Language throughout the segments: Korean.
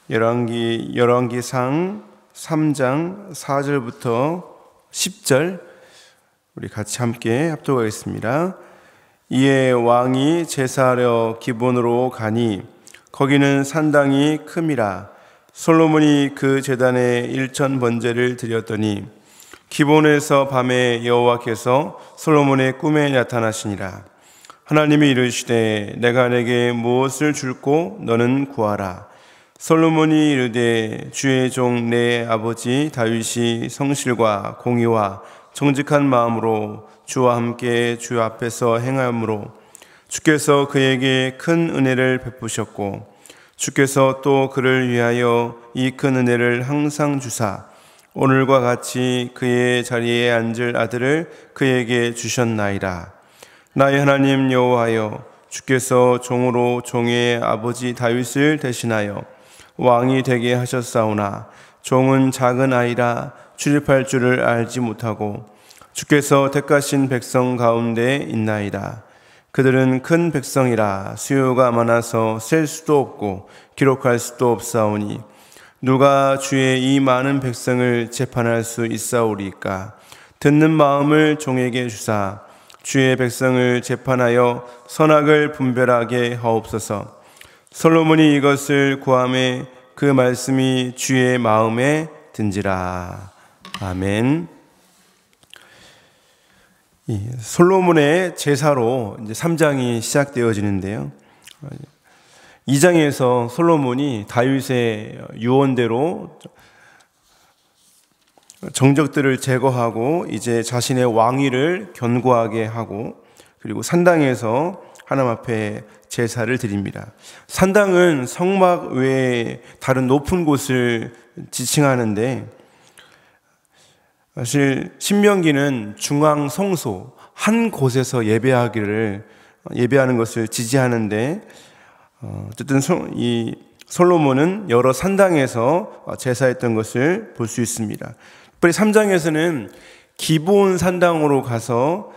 열왕기상 3장 4절부터 10절 우리 같이 함께 합독하겠습니다. 이에 왕이 제사하러 기본으로 가니 거기는 산당이 큼이라. 솔로몬이 그 제단에 일천 번제를 드렸더니 기본에서 밤에 여호와께서 솔로몬의 꿈에 나타나시니라. 하나님이 이르시되 내가 내게 무엇을 줄꼬 너는 구하라. 솔로몬이 이르되 주의 종 내 아버지 다윗이 성실과 공의와 정직한 마음으로 주와 함께 주 앞에서 행함으로 주께서 그에게 큰 은혜를 베푸셨고 주께서 또 그를 위하여 이 큰 은혜를 항상 주사 오늘과 같이 그의 자리에 앉을 아들을 그에게 주셨나이다. 나의 하나님 여호와여, 주께서 종으로 종의 아버지 다윗을 대신하여 왕이 되게 하셨사오나 종은 작은 아이라 출입할 줄을 알지 못하고 주께서 택하신 백성 가운데 있나이다. 그들은 큰 백성이라 수요가 많아서 셀 수도 없고 기록할 수도 없사오니 누가 주의 이 많은 백성을 재판할 수 있사오리까? 듣는 마음을 종에게 주사 주의 백성을 재판하여 선악을 분별하게 하옵소서. 솔로몬이 이것을 구하매 그 말씀이 주의 마음에 든지라. 아멘. 솔로몬의 제사로 이제 3장이 시작되어지는데요. 2장에서 솔로몬이 다윗의 유언대로 정적들을 제거하고 이제 자신의 왕위를 견고하게 하고 그리고 산당에서 하나님 앞에 제사를 드립니다. 산당은 성막 외에 다른 높은 곳을 지칭하는데 사실 신명기는 중앙 성소 한 곳에서 예배하는 것을 지지하는데 어쨌든 이 솔로몬은 여러 산당에서 제사했던 것을 볼 수 있습니다. 특별히 3장에서는 기본 산당으로 가서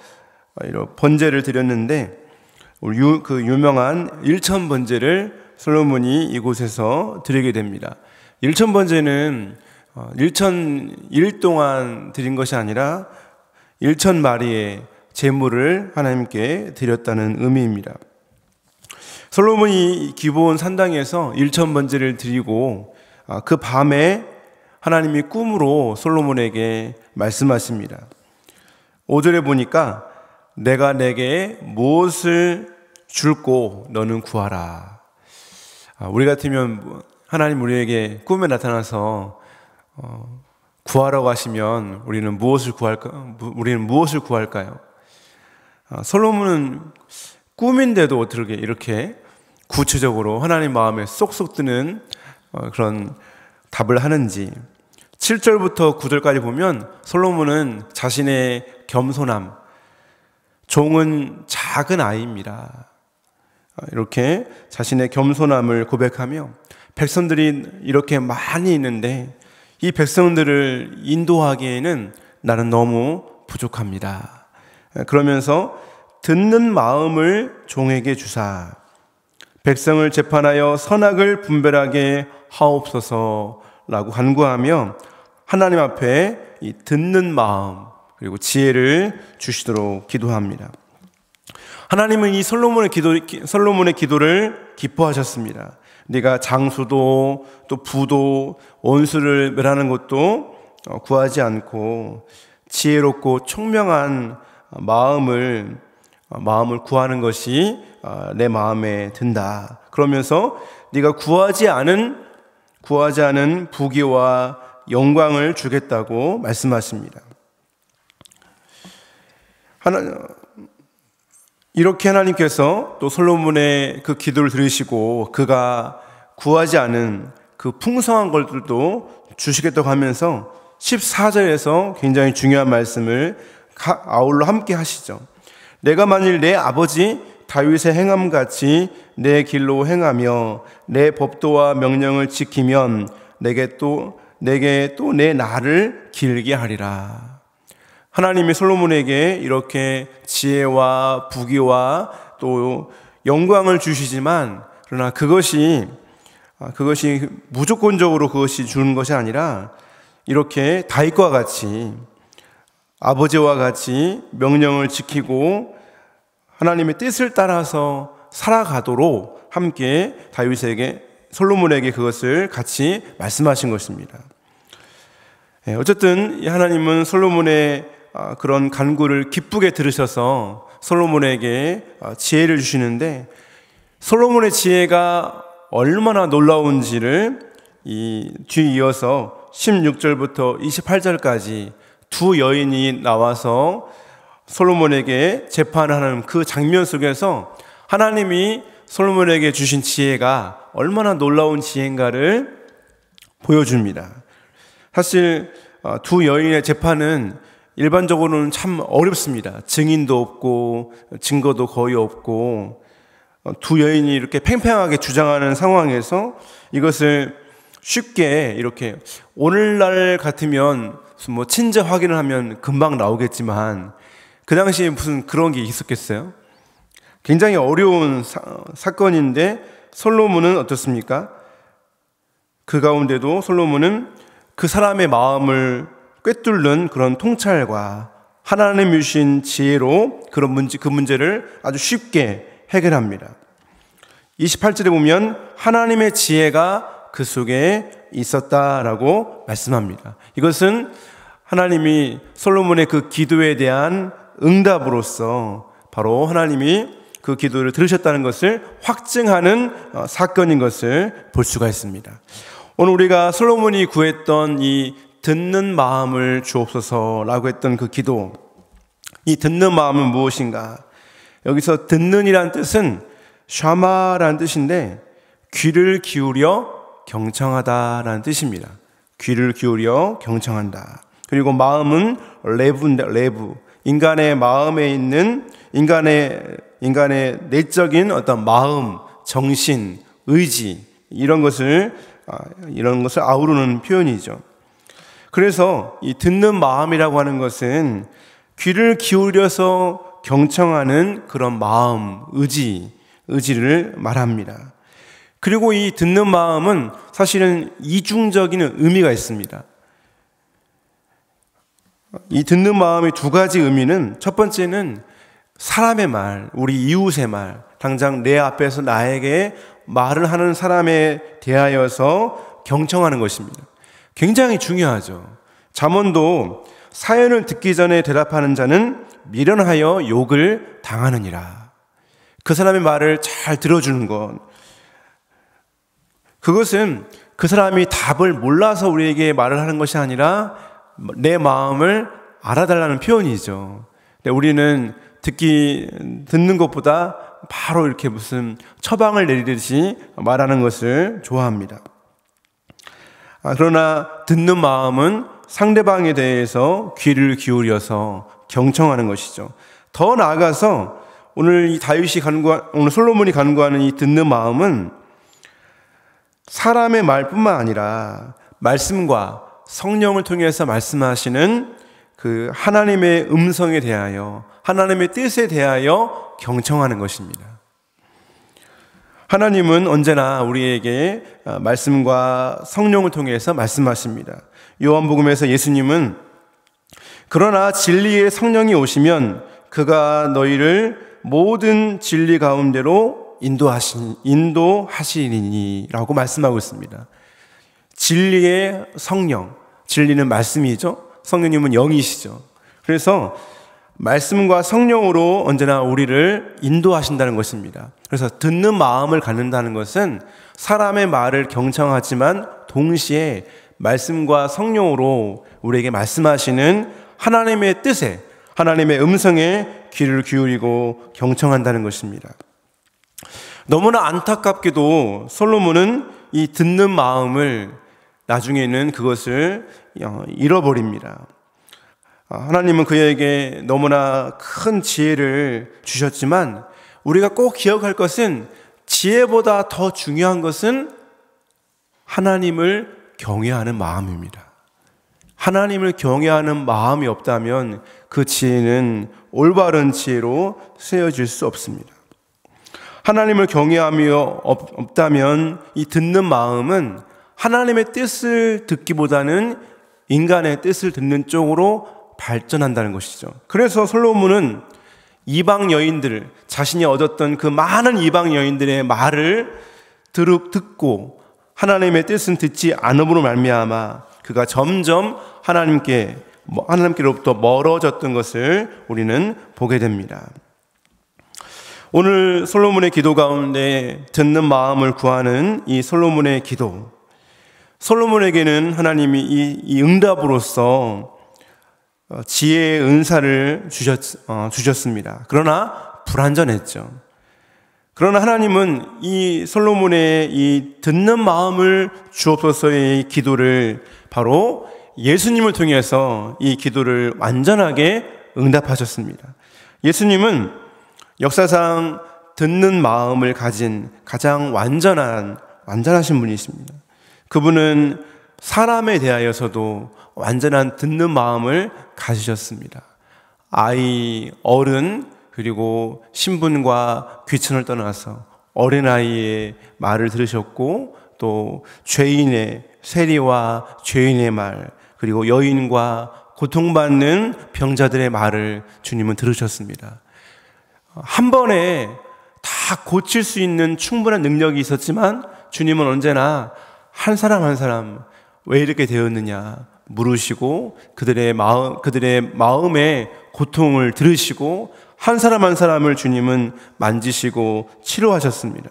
번제를 드렸는데 그 유명한 일천 번제를 솔로몬이 이곳에서 드리게 됩니다. 일천 번제는 1000일 동안 드린 것이 아니라 1000마리의 제물을 하나님께 드렸다는 의미입니다. 솔로몬이 기본 산당에서 1000번제를 드리고 그 밤에 하나님이 꿈으로 솔로몬에게 말씀하십니다. 5절에 보니까 내가 내게 무엇을 줄꼬 너는 구하라. 우리 같으면 하나님 우리에게 꿈에 나타나서 구하라고 하시면 우리는 무엇을 구할까요? 솔로몬은 꿈인데도 어떻게 이렇게 구체적으로 하나님 마음에 쏙쏙 드는 그런 답을 하는지 7절부터 9절까지 보면 솔로몬은 자신의 겸손함, 종은 작은 아이입니다. 이렇게 자신의 겸손함을 고백하며 백성들이 이렇게 많이 있는데 이 백성들을 인도하기에는 나는 너무 부족합니다. 그러면서 듣는 마음을 종에게 주사 백성을 재판하여 선악을 분별하게 하옵소서라고 간구하며 하나님 앞에 이 듣는 마음 그리고 지혜를 주시도록 기도합니다. 하나님은 이 솔로몬의 기도를 기뻐하셨습니다. 네가 장수도 또 부도 원수를 멸하는 것도 구하지 않고 지혜롭고 총명한 마음을 구하는 것이 내 마음에 든다. 그러면서 네가 구하지 않은 부귀와 영광을 주겠다고 말씀하십니다. 이렇게 하나님께서 또 솔로몬의 그 기도를 들으시고 그가 구하지 않은 그 풍성한 것들도 주시겠다고 하면서 14절에서 굉장히 중요한 말씀을 아울러 함께 하시죠. 내가 만일 내 아버지 다윗의 행함같이 내 길로 행하며 내 법도와 명령을 지키면 내게 또 내 날을 길게 하리라. 하나님이 솔로몬에게 이렇게 지혜와 부귀와 또 영광을 주시지만 그러나 그것이 그것이 무조건적으로 그것이 주는 것이 아니라 이렇게 다윗과 같이 아버지와 같이 명령을 지키고 하나님의 뜻을 따라서 살아가도록 함께 다윗에게 솔로몬에게 그것을 같이 말씀하신 것입니다. 어쨌든 하나님은 솔로몬의 그런 간구를 기쁘게 들으셔서 솔로몬에게 지혜를 주시는데, 솔로몬의 지혜가 얼마나 놀라운지를 이 뒤 이어서 16절부터 28절까지 두 여인이 나와서 솔로몬에게 재판하는 그 장면 속에서 하나님이 솔로몬에게 주신 지혜가 얼마나 놀라운 지혜인가를 보여줍니다. 사실 두 여인의 재판은 일반적으로는 참 어렵습니다. 증인도 없고 증거도 거의 없고 두 여인이 이렇게 팽팽하게 주장하는 상황에서 이것을 쉽게 이렇게, 오늘날 같으면 뭐 친제 확인을 하면 금방 나오겠지만 그 당시에 무슨 그런 게 있었겠어요? 굉장히 어려운 사건인데 솔로몬은 어떻습니까? 그 가운데도 솔로몬은 그 사람의 마음을 꿰뚫는 그런 통찰과 하나님 주신 지혜로 그 문제를 아주 쉽게 해결합니다. 28절에 보면 하나님의 지혜가 그 속에 있었다라고 말씀합니다. 이것은 하나님이 솔로몬의 그 기도에 대한 응답으로서 바로 하나님이 그 기도를 들으셨다는 것을 확증하는 사건인 것을 볼 수가 있습니다. 오늘 우리가 솔로몬이 구했던 이 듣는 마음을 주옵소서라고 했던 그 기도, 이 듣는 마음은 무엇인가? 여기서 듣는이란 뜻은 샤마라는 뜻인데 귀를 기울여 경청하다라는 뜻입니다. 귀를 기울여 경청한다. 그리고 마음은 레브인데, 레브, 인간의 마음에 있는 인간의 내적인 어떤 마음, 정신, 의지, 이런 것을 아우르는 표현이죠. 그래서 이 듣는 마음이라고 하는 것은 귀를 기울여서 경청하는 그런 마음, 의지를 말합니다. 그리고 이 듣는 마음은 사실은 이중적인 의미가 있습니다. 이 듣는 마음의 두 가지 의미는, 첫 번째는 사람의 말, 우리 이웃의 말, 당장 내 앞에서 나에게 말을 하는 사람에 대하여서 경청하는 것입니다. 굉장히 중요하죠. 잠언도 사연을 듣기 전에 대답하는 자는 미련하여 욕을 당하느니라. 그 사람의 말을 잘 들어주는 것, 그것은 그 사람이 답을 몰라서 우리에게 말을 하는 것이 아니라 내 마음을 알아달라는 표현이죠. 우리는 듣는 것보다 바로 이렇게 무슨 처방을 내리듯이 말하는 것을 좋아합니다. 그러나 듣는 마음은 상대방에 대해서 귀를 기울여서 경청하는 것이죠. 더 나아가서 오늘 오늘 솔로몬이 간구하는 이 듣는 마음은 사람의 말뿐만 아니라 말씀과 성령을 통해서 말씀하시는 그 하나님의 음성에 대하여, 하나님의 뜻에 대하여 경청하는 것입니다. 하나님은 언제나 우리에게 말씀과 성령을 통해서 말씀하십니다. 요한복음에서 예수님은 그러나 진리의 성령이 오시면 그가 너희를 모든 진리 가운데로 인도하시리니라고 말씀하고 있습니다. 진리의 성령, 진리는 말씀이죠. 성령님은 영이시죠. 그래서 말씀과 성령으로 언제나 우리를 인도하신다는 것입니다. 그래서 듣는 마음을 갖는다는 것은 사람의 말을 경청하지만 동시에 말씀과 성령으로 우리에게 말씀하시는 하나님의 뜻에, 하나님의 음성에 귀를 기울이고 경청한다는 것입니다. 너무나 안타깝게도 솔로몬은 이 듣는 마음을 나중에는 그것을 잃어버립니다. 하나님은 그에게 너무나 큰 지혜를 주셨지만 우리가 꼭 기억할 것은 지혜보다 더 중요한 것은 하나님을 경외하는 마음입니다. 하나님을 경외하는 마음이 없다면 그 지혜는 올바른 지혜로 쓰여질 수 없습니다. 하나님을 경외함이 없다면 이 듣는 마음은 하나님의 뜻을 듣기보다는 인간의 뜻을 듣는 쪽으로 발전한다는 것이죠. 그래서 솔로몬은 이방 여인들, 자신이 얻었던 그 많은 이방 여인들의 말을 듣고 하나님의 뜻은 듣지 않음으로 말미암아 그가 점점 하나님께로부터 멀어졌던 것을 우리는 보게 됩니다. 오늘 솔로몬의 기도 가운데 듣는 마음을 구하는 이 솔로몬의 기도, 솔로몬에게는 하나님이 이 응답으로서 지혜의 은사를 주셨습니다. 그러나 불완전했죠. 그러나 하나님은 이 솔로몬의 이 듣는 마음을 주옵소서의 기도를 바로 예수님을 통해서 이 기도를 완전하게 응답하셨습니다. 예수님은 역사상 듣는 마음을 가진 가장 완전하신 분이십니다. 그분은 사람에 대하여서도 완전한 듣는 마음을 가지셨습니다. 아이, 어른, 그리고 신분과 귀천을 떠나서 어린아이의 말을 들으셨고, 또 죄인의 세리와 죄인의 말, 그리고 여인과 고통받는 병자들의 말을 주님은 들으셨습니다. 한 번에 다 고칠 수 있는 충분한 능력이 있었지만 주님은 언제나 한 사람 한 사람 왜 이렇게 되었느냐 물으시고 그들의 마음의 고통을 들으시고 한 사람 한 사람을 주님은 만지시고 치료하셨습니다.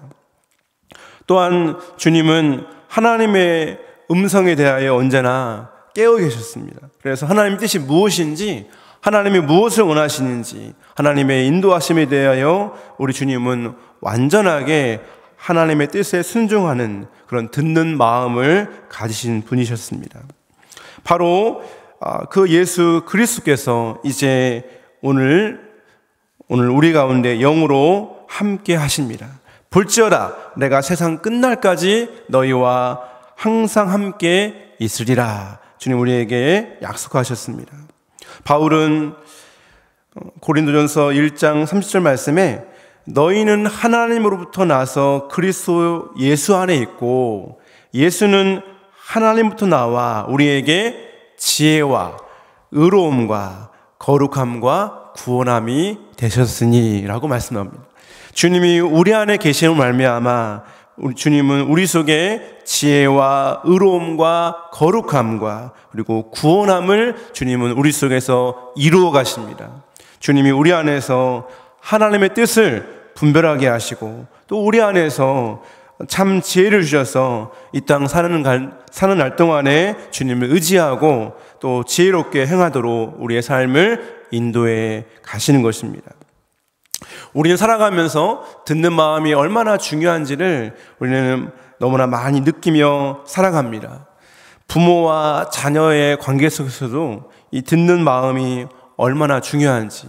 또한 주님은 하나님의 음성에 대하여 언제나 깨어 계셨습니다. 그래서 하나님의 뜻이 무엇인지, 하나님이 무엇을 원하시는지, 하나님의 인도하심에 대하여 우리 주님은 완전하게 하나님의 뜻에 순종하는 그런 듣는 마음을 가지신 분이셨습니다. 바로 그 예수 그리스도께서 이제 오늘 우리 가운데 영으로 함께 하십니다. 볼지어다 내가 세상 끝날까지 너희와 항상 함께 있으리라. 주님 우리에게 약속하셨습니다. 바울은 고린도전서 1장 30절 말씀에 너희는 하나님으로부터 나서 그리스도 예수 안에 있고 예수는 하나님부터 나와 우리에게 지혜와 의로움과 거룩함과 구원함이 되셨으니 라고 말씀합니다. 주님이 우리 안에 계시는 말미암아 주님은 우리 속에 지혜와 의로움과 거룩함과 그리고 구원함을 주님은 우리 속에서 이루어 가십니다. 주님이 우리 안에서 하나님의 뜻을 분별하게 하시고 또 우리 안에서 참 지혜를 주셔서 이 땅 사는 날 동안에 주님을 의지하고 또 지혜롭게 행하도록 우리의 삶을 인도해 가시는 것입니다. 우리는 살아가면서 듣는 마음이 얼마나 중요한지를 우리는 너무나 많이 느끼며 살아갑니다. 부모와 자녀의 관계 속에서도 이 듣는 마음이 얼마나 중요한지,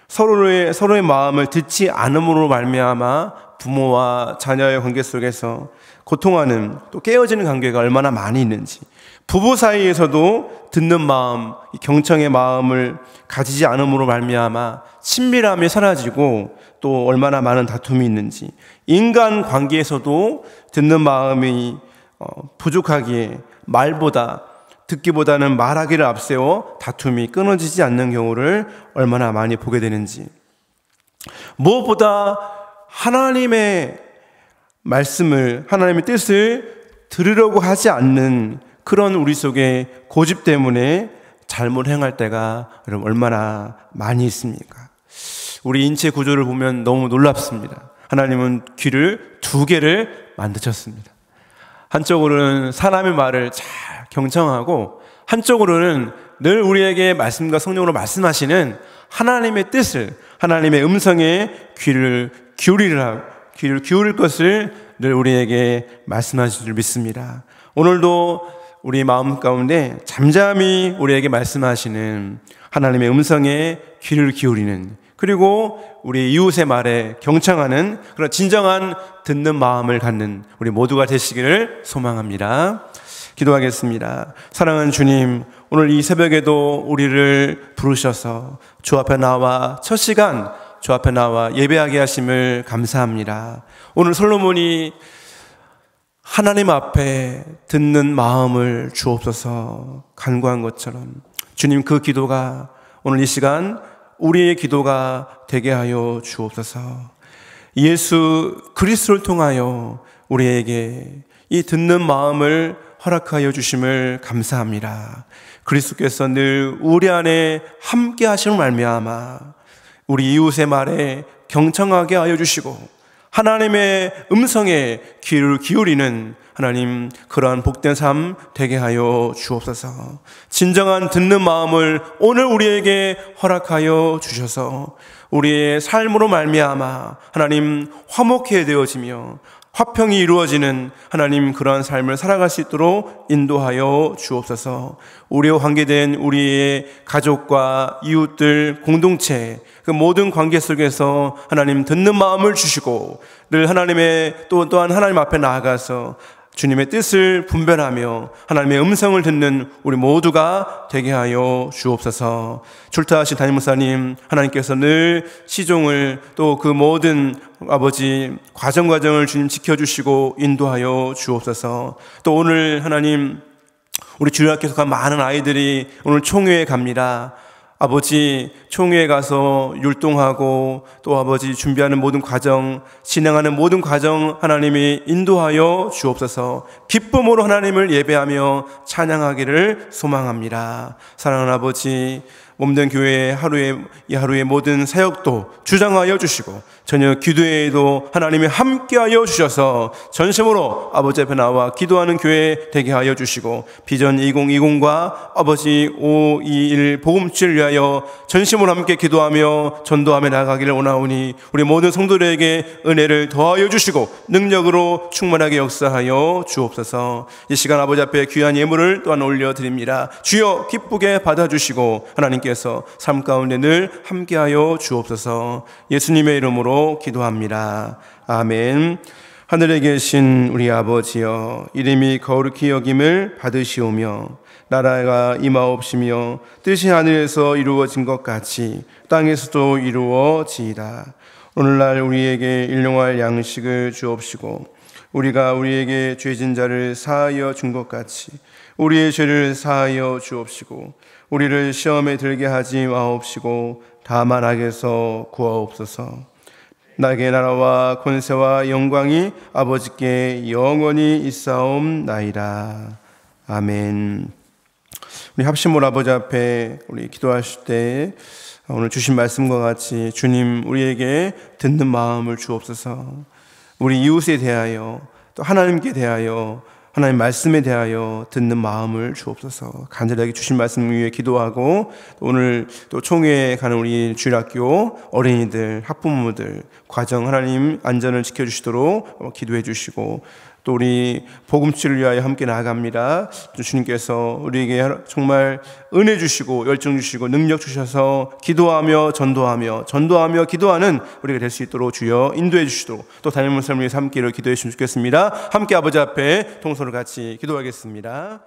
서로의 마음을 듣지 않음으로 말미암아 부모와 자녀의 관계 속에서 고통하는 또 깨어지는 관계가 얼마나 많이 있는지, 부부 사이에서도 듣는 마음, 경청의 마음을 가지지 않음으로 말미암아 친밀함이 사라지고 또 얼마나 많은 다툼이 있는지, 인간 관계에서도 듣는 마음이 부족하기에 듣기보다는 말하기를 앞세워 다툼이 끊어지지 않는 경우를 얼마나 많이 보게 되는지, 무엇보다 하나님의 말씀을, 하나님의 뜻을 들으려고 하지 않는 그런 우리 속에 고집 때문에 잘못 행할 때가 여러분 얼마나 많이 있습니까? 우리 인체 구조를 보면 너무 놀랍습니다. 하나님은 귀를 2개를 만드셨습니다. 한쪽으로는 사람의 말을 잘 경청하고 한쪽으로는 늘 우리에게 말씀과 성령으로 말씀하시는 하나님의 뜻을, 하나님의 음성에 귀를 기울일 것을 늘 우리에게 말씀하실 줄 믿습니다. 오늘도 우리 마음 가운데 잠잠히 우리에게 말씀하시는 하나님의 음성에 귀를 기울이는, 그리고 우리 이웃의 말에 경청하는 그런 진정한 듣는 마음을 갖는 우리 모두가 되시기를 소망합니다. 기도하겠습니다. 사랑하는 주님, 오늘 이 새벽에도 우리를 부르셔서 주 앞에 나와 첫 시간 저 앞에 나와 예배하게 하심을 감사합니다. 오늘 솔로몬이 하나님 앞에 듣는 마음을 주옵소서 간구한 것처럼 주님, 그 기도가 오늘 이 시간 우리의 기도가 되게 하여 주옵소서. 예수 그리스도를 통하여 우리에게 이 듣는 마음을 허락하여 주심을 감사합니다. 그리스도께서 늘 우리 안에 함께 하심을 말미암아 우리 이웃의 말에 경청하게 하여 주시고 하나님의 음성에 귀를 기울이는 하나님, 그러한 복된 삶 되게 하여 주옵소서. 진정한 듣는 마음을 오늘 우리에게 허락하여 주셔서 우리의 삶으로 말미암아 하나님 화목해 되어지며 화평이 이루어지는 하나님, 그러한 삶을 살아갈 수 있도록 인도하여 주옵소서. 우리와 관계된 우리의 가족과 이웃들, 공동체, 그 모든 관계 속에서 하나님 듣는 마음을 주시고 늘 하나님의 또한 하나님 앞에 나아가서 주님의 뜻을 분별하며 하나님의 음성을 듣는 우리 모두가 되게 하여 주옵소서. 출타하신 담임 목사님, 하나님께서 늘 시종을 또 그 모든 아버지 과정을 주님 지켜주시고 인도하여 주옵소서. 또 오늘 하나님, 우리 주일학교에서 간 많은 아이들이 오늘 총회에 갑니다. 아버지, 총회에 가서 율동하고 또 아버지 준비하는 모든 과정, 진행하는 모든 과정 하나님이 인도하여 주옵소서. 기쁨으로 하나님을 예배하며 찬양하기를 소망합니다. 사랑하는 아버지, 몸된 교회의 하루의 모든 사역도 주장하여 주시고 저녁 기도회에도 하나님이 함께하여 주셔서 전심으로 아버지 앞에 나와 기도하는 교회 되게 하여 주시고 비전 2020과 아버지 521 복음치를 위하여 전심으로 함께 기도하며 전도하며 나아가기를 원하오니 우리 모든 성도들에게 은혜를 더하여 주시고 능력으로 충만하게 역사하여 주옵소서. 이 시간 아버지 앞에 귀한 예물을 또한 올려드립니다. 주여 기쁘게 받아주시고 하나님께서 삶 가운데 늘 함께하여 주옵소서. 예수님의 이름으로 기도합니다. 아멘. 하늘에 계신 우리 아버지여, 이름이 거룩히 여김을 받으시오며 나라가 임하옵시며 뜻이 하늘에서 이루어진 것 같이 땅에서도 이루어지이다. 오늘날 우리에게 일용할 양식을 주옵시고 우리가 우리에게 죄진 자를 사하여 준 것 같이 우리의 죄를 사하여 주옵시고 우리를 시험에 들게 하지 마옵시고 다만 악에서 구하옵소서. 나에게 나라와 권세와 영광이 아버지께 영원히 있사옵나이다. 아멘. 우리 합심물 아버지 앞에 우리 기도하실 때 오늘 주신 말씀과 같이 주님, 우리에게 듣는 마음을 주옵소서. 우리 이웃에 대하여 또 하나님께 대하여 하나님 말씀에 대하여 듣는 마음을 주옵소서. 간절하게 주신 말씀 위해 기도하고 오늘 또 총회에 가는 우리 주일학교 어린이들, 학부모들 과정 하나님 안전을 지켜주시도록 기도해 주시고 또 우리 복음치를 위하여 함께 나아갑니다. 주님께서 우리에게 정말 은혜 주시고 열정 주시고 능력 주셔서 기도하며 전도하며 기도하는 우리가 될 수 있도록 주여 인도해 주시도록 또 담임 목사님을 위해서 함께 기도해 주시면 좋겠습니다. 함께 아버지 앞에 동서로 같이 기도하겠습니다.